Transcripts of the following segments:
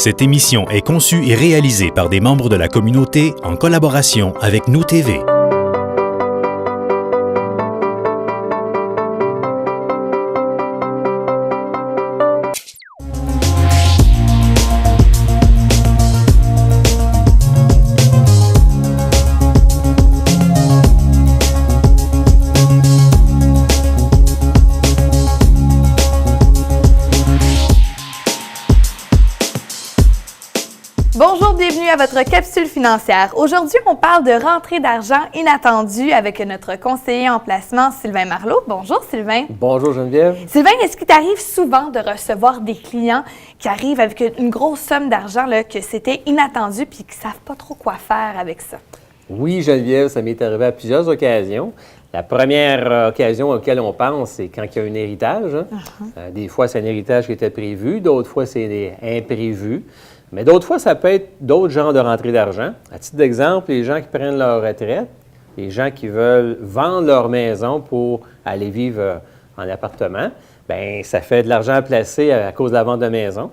Cette émission est conçue et réalisée par des membres de la communauté en collaboration avec Nous TV. Bonjour, bienvenue à votre capsule financière. Aujourd'hui, on parle de rentrée d'argent inattendue avec notre conseiller en placement, Sylvain Marleau. Bonjour, Sylvain. Bonjour, Geneviève. Sylvain, est-ce qu'il t'arrive souvent de recevoir des clients qui arrivent avec une grosse somme d'argent, là, que c'était inattendu puis qui ne savent pas trop quoi faire avec ça? Oui, Geneviève, ça m'est arrivé à plusieurs occasions. La première occasion auquel on pense, c'est quand il y a un héritage. Des fois, c'est un héritage qui était prévu, d'autres fois, c'est imprévu. Mais d'autres fois, ça peut être d'autres genres de rentrées d'argent. À titre d'exemple, les gens qui prennent leur retraite, les gens qui veulent vendre leur maison pour aller vivre en appartement, bien, ça fait de l'argent à placer à cause de la vente de maison.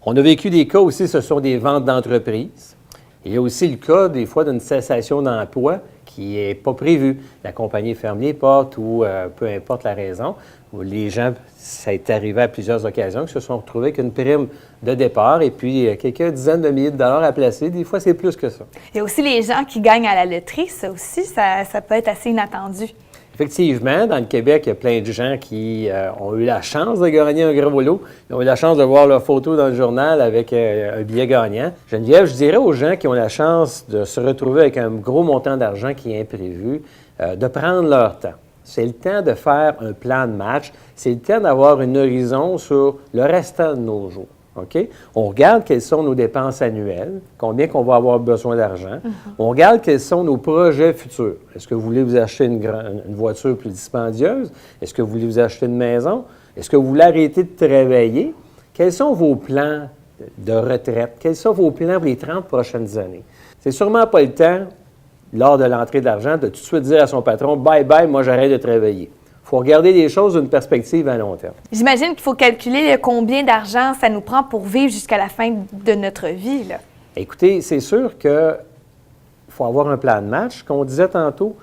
On a vécu des cas aussi, ce sont des ventes d'entreprise. Il y a aussi le cas, des fois, d'une cessation d'emploi qui n'est pas prévue. La compagnie ferme les portes ou peu importe la raison. Où les gens, ça est arrivé à plusieurs occasions, qui se sont retrouvés avec une prime de départ et puis quelques dizaines de milliers de dollars à placer. Des fois, c'est plus que ça. Il y a aussi les gens qui gagnent à la loterie. Ça aussi, ça peut être assez inattendu. Effectivement, dans le Québec, il y a plein de gens qui ont eu la chance de gagner un gros lot. Ils ont eu la chance de voir leur photo dans le journal avec un billet gagnant. Geneviève, je dirais aux gens qui ont la chance de se retrouver avec un gros montant d'argent qui est imprévu, de prendre leur temps. C'est le temps de faire un plan de match. C'est le temps d'avoir un horizon sur le restant de nos jours. OK? On regarde quelles sont nos dépenses annuelles, combien qu'on va avoir besoin d'argent. On regarde quels sont nos projets futurs. Est-ce que vous voulez vous acheter une voiture plus dispendieuse? Est-ce que vous voulez vous acheter une maison? Est-ce que vous voulez arrêter de travailler? Quels sont vos plans de retraite? Quels sont vos plans pour les 30 prochaines années? C'est sûrement pas le temps, lors de l'entrée d'argent, de tout de suite dire à son patron « Bye bye, moi j'arrête de travailler ». Il faut regarder les choses d'une perspective à long terme. J'imagine qu'il faut calculer combien d'argent ça nous prend pour vivre jusqu'à la fin de notre vie, là. Écoutez, c'est sûr qu'il faut avoir un plan de match. Comme on disait tantôt,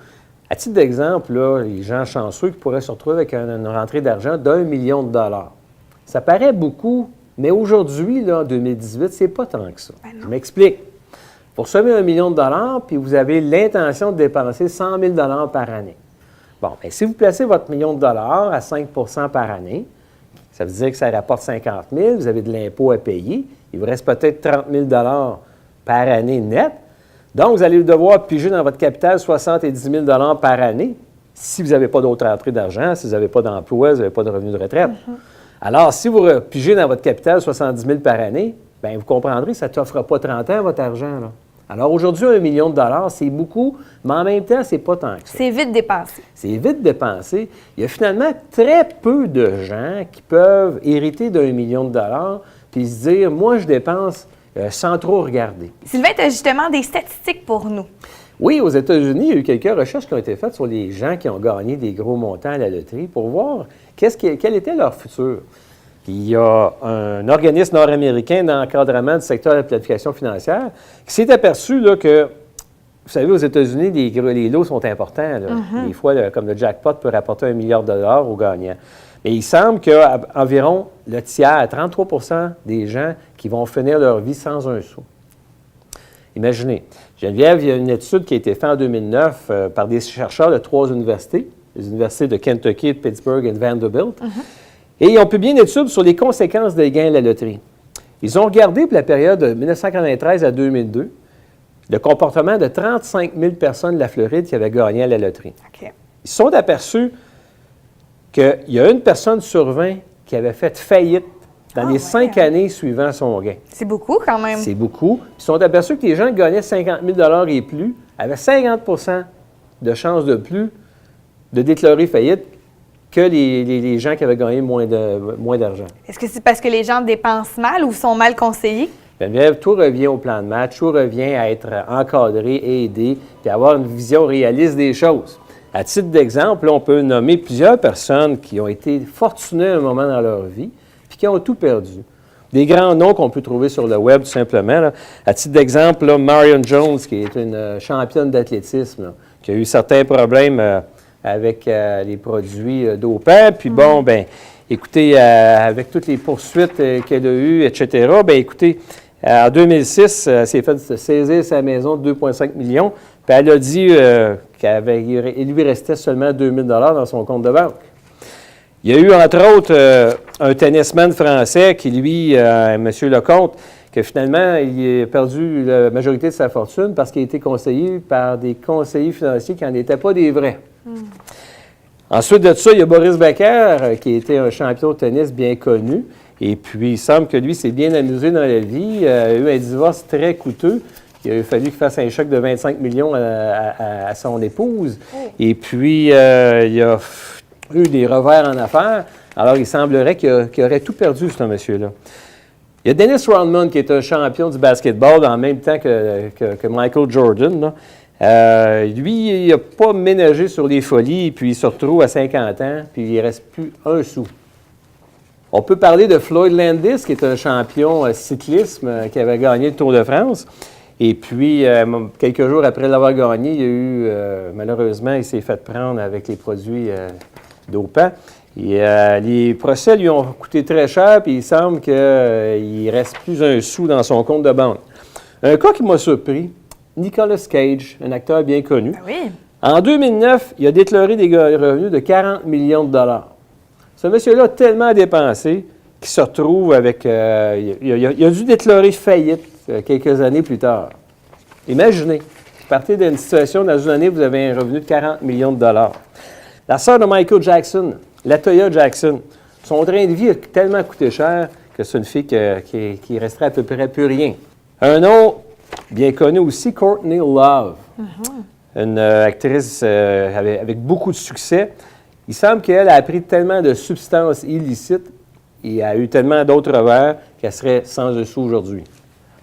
à titre d'exemple, là, les gens chanceux qui pourraient se retrouver avec une rentrée d'argent d'1 million de dollars. Ça paraît beaucoup, mais aujourd'hui, là, en 2018, c'est pas tant que ça. Je m'explique. Vous recevez 1 million de dollars, puis vous avez l'intention de dépenser 100 000 dollars par année. Bon, bien, si vous placez votre million de dollars à 5 par année, ça veut dire que ça rapporte 50 000, vous avez de l'impôt à payer, il vous reste peut-être 30 000 dollars par année net. Donc, vous allez devoir piger dans votre capital 70 000 dollars par année si vous n'avez pas d'autres entrées d'argent, si vous n'avez pas d'emploi, vous n'avez pas de revenus de retraite. Alors, si vous pigez dans votre capital 70 000 par année, bien, vous comprendrez que ça ne t'offre pas 30 ans votre argent, là. Alors, aujourd'hui, 1 million de dollars, c'est beaucoup, mais en même temps, c'est pas tant que ça. C'est vite dépensé. C'est vite dépensé. Il y a finalement très peu de gens qui peuvent hériter d'1 million de dollars puis se dire, moi, je dépense sans trop regarder. Sylvain, tu as justement des statistiques pour nous. Oui, aux États-Unis, il y a eu quelques recherches qui ont été faites sur les gens qui ont gagné des gros montants à la loterie pour voir quel était leur futur. Il y a un organisme nord-américain d'encadrement du secteur de la planification financière qui s'est aperçu là, que, vous savez, aux États-Unis, les lots sont importants. Là. Des fois, comme le jackpot peut rapporter 1 milliard de dollars aux gagnants. Mais il semble qu'environ le tiers, 33 des gens qui vont finir leur vie sans un sou. Imaginez. Geneviève, il y a une étude qui a été faite en 2009 par des chercheurs de 3 universités, les universités de Kentucky, de Pittsburgh et de Vanderbilt. Et ils ont publié une étude sur les conséquences des gains à la loterie. Ils ont regardé pour la période de 1993 à 2002 le comportement de 35 000 personnes de la Floride qui avaient gagné à la loterie. OK. Ils se sont aperçus qu'il y a une personne sur 20 qui avait fait faillite dans les 5 années suivant son gain. C'est beaucoup quand même. C'est beaucoup. Ils se sont aperçus que les gens qui gagnaient 50 000 et plus avaient 50 de chances de plus de déclarer faillite que les gens qui avaient gagné moins d'argent. Est-ce que c'est parce que les gens dépensent mal ou sont mal conseillés? Geneviève, tout revient au plan de match, tout revient à être encadré et aidé, puis avoir une vision réaliste des choses. À titre d'exemple, là, on peut nommer plusieurs personnes qui ont été fortunées à un moment dans leur vie, puis qui ont tout perdu. Des grands noms qu'on peut trouver sur le web, tout simplement. Là. À titre d'exemple, là, Marion Jones, qui est une championne d'athlétisme, là, qui a eu certains problèmes avec les produits dopants. Puis bon, ben, écoutez, avec toutes les poursuites qu'elle a eues, etc., bien, écoutez, en 2006, elle s'est fait saisir sa maison de 2,5 millions. Puis elle a dit qu'il lui restait seulement 2 000 dans son compte de banque. Il y a eu, entre autres, un tennisman français qui, lui, M. Lecomte, que finalement, il a perdu la majorité de sa fortune parce qu'il a été conseillé par des conseillers financiers qui n'en étaient pas des vrais. Ensuite de ça, il y a Boris Becker, qui était un champion de tennis bien connu. Et puis, il semble que lui s'est bien amusé dans la vie. Il a eu un divorce très coûteux. Il a fallu qu'il fasse un chèque de 25 millions à son épouse. Et puis, il a eu des revers en affaires. Alors, il semblerait qu'il aurait tout perdu, ce monsieur-là. Il y a Dennis Rodman, qui est un champion du basketball en même temps que Michael Jordan, là. Lui, il n'a pas ménagé sur les folies, puis il se retrouve à 50 ans, puis il ne reste plus un sou. On peut parler de Floyd Landis, qui est un champion cyclisme qui avait gagné le Tour de France. Et puis, quelques jours après l'avoir gagné, il y a eu, malheureusement, il s'est fait prendre avec les produits dopants. Et les procès lui ont coûté très cher, puis il semble qu'il ne reste plus un sou dans son compte de banque. Un cas qui m'a surpris, Nicolas Cage, un acteur bien connu. Ben oui. En 2009, il a déclaré des revenus de 40 millions de dollars. Ce monsieur-là a tellement dépensé qu'il se retrouve avec... il a dû déclarer faillite quelques années plus tard. Imaginez, vous partez d'une situation, dans une année, vous avez un revenu de 40 millions de dollars. La sœur de Michael Jackson, Latoya Jackson, son train de vie a tellement coûté cher que c'est une fille qui resterait à peu près plus rien. Un nom bien connu aussi, Courtney Love, une actrice avec beaucoup de succès. Il semble qu'elle a pris tellement de substances illicites et a eu tellement d'autres revers qu'elle serait sans dessous aujourd'hui.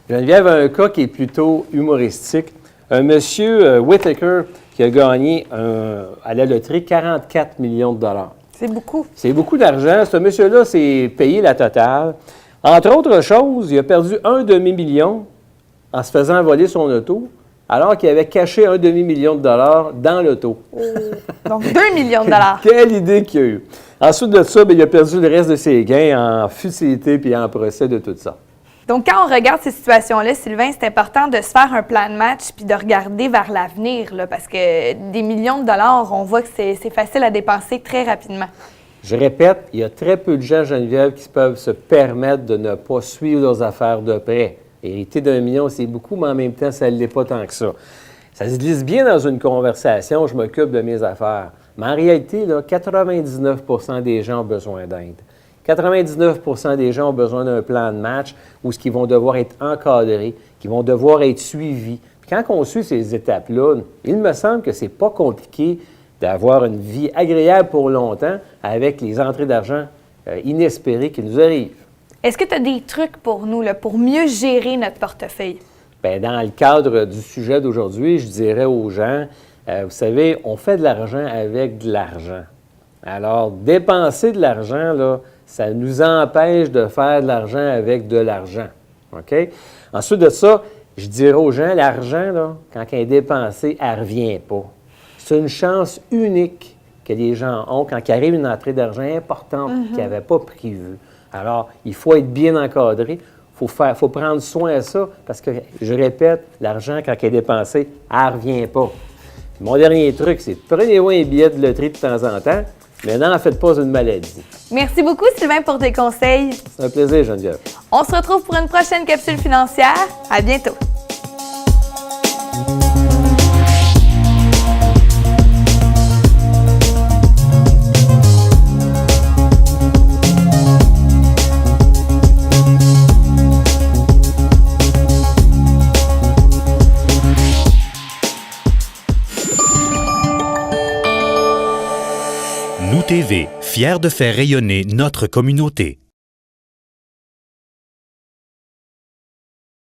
Geneviève a un cas qui est plutôt humoristique. Un monsieur Whittaker qui a gagné à la loterie 44 millions de dollars. C'est beaucoup. C'est beaucoup d'argent. Ce monsieur-là s'est payé la totale. Entre autres choses, il a perdu un demi-million en se faisant voler son auto, alors qu'il avait caché un demi-million de dollars dans l'auto. Donc, 2 millions de dollars. Quelle idée qu'il a eue. Ensuite de ça, bien, il a perdu le reste de ses gains en futilité puis en procès de tout ça. Donc, quand on regarde ces situations-là, Sylvain, c'est important de se faire un plan de match puis de regarder vers l'avenir, là, parce que des millions de dollars, on voit que c'est facile à dépenser très rapidement. Je répète, il y a très peu de gens, Geneviève, qui peuvent se permettre de ne pas suivre leurs affaires de près. Hériter d'1 million, c'est beaucoup, mais en même temps, ça ne l'est pas tant que ça. Ça se glisse bien dans une conversation, je m'occupe de mes affaires. Mais en réalité, là, 99 % des gens ont besoin d'aide. 99 % des gens ont besoin d'un plan de match où ils vont devoir être encadrés, qui vont devoir être suivis. Puis quand on suit ces étapes-là, il me semble que c'est pas compliqué d'avoir une vie agréable pour longtemps avec les entrées d'argent inespérées qui nous arrivent. Est-ce que tu as des trucs pour nous, là, pour mieux gérer notre portefeuille? Bien, dans le cadre du sujet d'aujourd'hui, je dirais aux gens, vous savez, on fait de l'argent avec de l'argent. Alors, dépenser de l'argent, là, ça nous empêche de faire de l'argent avec de l'argent. OK? Ensuite de ça, je dirais aux gens, l'argent, là, quand elle est dépensée, elle ne revient pas. C'est une chance unique que les gens ont quand il arrive une entrée d'argent importante qu'ils n'avaient pas prévue. Alors, il faut être bien encadré. Il faut prendre soin de ça parce que, je répète, l'argent, quand il est dépensé, elle ne revient pas. Mon dernier truc, c'est prenez-vous un billet de loterie de temps en temps, mais n'en faites pas une maladie. Merci beaucoup, Sylvain, pour tes conseils. C'est un plaisir, Geneviève. On se retrouve pour une prochaine capsule financière. À bientôt. Nous TV, fiers de faire rayonner notre communauté.